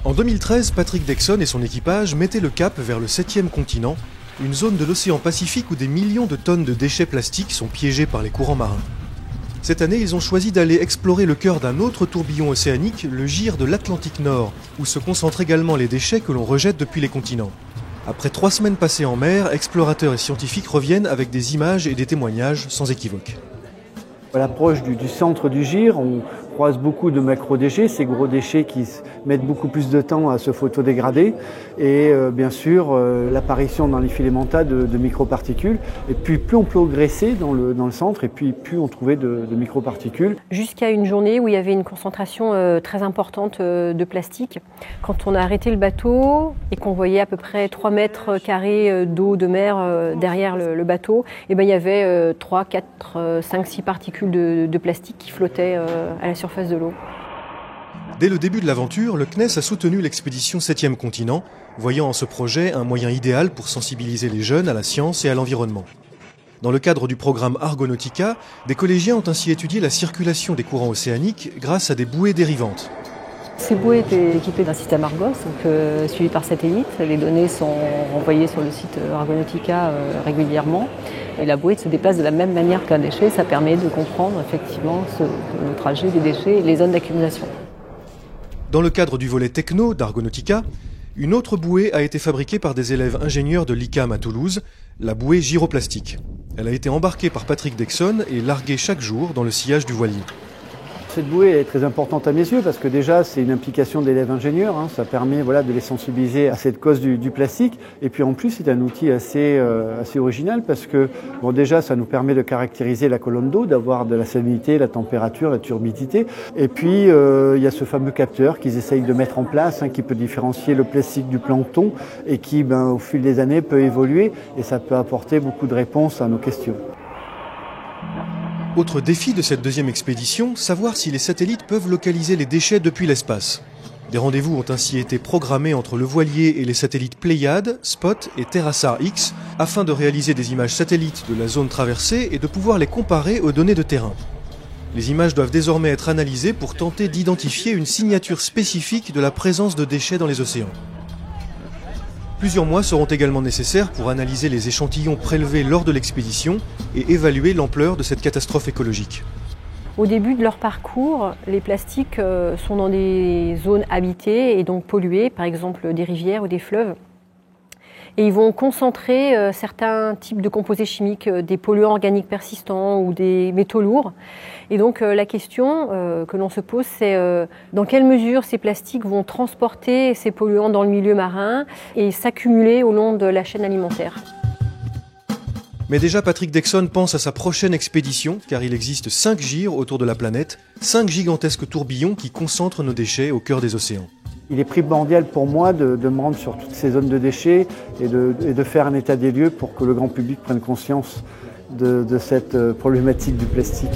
En 2013, Patrick Dexon et son équipage mettaient le cap vers le 7e continent, une zone de l'océan Pacifique où des millions de tonnes de déchets plastiques sont piégés par les courants marins. Cette année, ils ont choisi d'aller explorer le cœur d'un autre tourbillon océanique, le gyre de l'Atlantique Nord, où se concentrent également les déchets que l'on rejette depuis les continents. Après 3 semaines passées en mer, explorateurs et scientifiques reviennent avec des images et des témoignages sans équivoque. À l'approche du centre du gyre, on croise beaucoup de macro-déchets, ces gros déchets qui mettent beaucoup plus de temps à se photodégrader et bien sûr l'apparition dans les filamenta de microparticules. Et puis plus on progressait dans le centre et puis plus on trouvait de microparticules. Jusqu'à une journée où il y avait une concentration très importante de plastique. Quand on a arrêté le bateau et qu'on voyait à peu près 3 mètres carrés d'eau de mer derrière le bateau, et ben, il y avait 3, 4, 5, 6 particules de plastique qui flottaient à la surface de l'eau. Dès le début de l'aventure, le CNES a soutenu l'expédition 7e continent, voyant en ce projet un moyen idéal pour sensibiliser les jeunes à la science et à l'environnement. Dans le cadre du programme Argonautica, des collégiens ont ainsi étudié la circulation des courants océaniques grâce à des bouées dérivantes. Ces bouées étaient équipées d'un système Argos, donc, suivi par satellite. Les données sont envoyées sur le site Argonautica régulièrement. Et la bouée se déplace de la même manière qu'un déchet. Ça permet de comprendre effectivement le trajet des déchets et les zones d'accumulation. Dans le cadre du volet techno d'Argonautica, une autre bouée a été fabriquée par des élèves ingénieurs de l'ICAM à Toulouse, la bouée gyroplastique. Elle a été embarquée par Patrick Dexon et larguée chaque jour dans le sillage du voilier. Cette bouée est très importante à mes yeux parce que déjà c'est une implication d'élèves ingénieurs, ça permet de les sensibiliser à cette cause du plastique et puis en plus c'est un outil assez original parce que déjà ça nous permet de caractériser la colonne d'eau, d'avoir de la salinité, la température, la turbidité et puis il y a ce fameux capteur qu'ils essayent de mettre en place qui peut différencier le plastique du plancton et qui au fil des années peut évoluer et ça peut apporter beaucoup de réponses à nos questions. Autre défi de cette deuxième expédition, savoir si les satellites peuvent localiser les déchets depuis l'espace. Des rendez-vous ont ainsi été programmés entre le voilier et les satellites Pléiades, Spot et TerraSAR X afin de réaliser des images satellites de la zone traversée et de pouvoir les comparer aux données de terrain. Les images doivent désormais être analysées pour tenter d'identifier une signature spécifique de la présence de déchets dans les océans. Plusieurs mois seront également nécessaires pour analyser les échantillons prélevés lors de l'expédition et évaluer l'ampleur de cette catastrophe écologique. Au début de leur parcours, les plastiques sont dans des zones habitées et donc polluées, par exemple des rivières ou des fleuves. Et ils vont concentrer certains types de composés chimiques, des polluants organiques persistants ou des métaux lourds. Et donc la question que l'on se pose, c'est dans quelle mesure ces plastiques vont transporter ces polluants dans le milieu marin et s'accumuler au long de la chaîne alimentaire. Mais déjà Patrick Dexon pense à sa prochaine expédition, car il existe 5 gyres autour de la planète, 5 gigantesques tourbillons qui concentrent nos déchets au cœur des océans. Il est primordial pour moi de me rendre sur toutes ces zones de déchets et de faire un état des lieux pour que le grand public prenne conscience de cette problématique du plastique.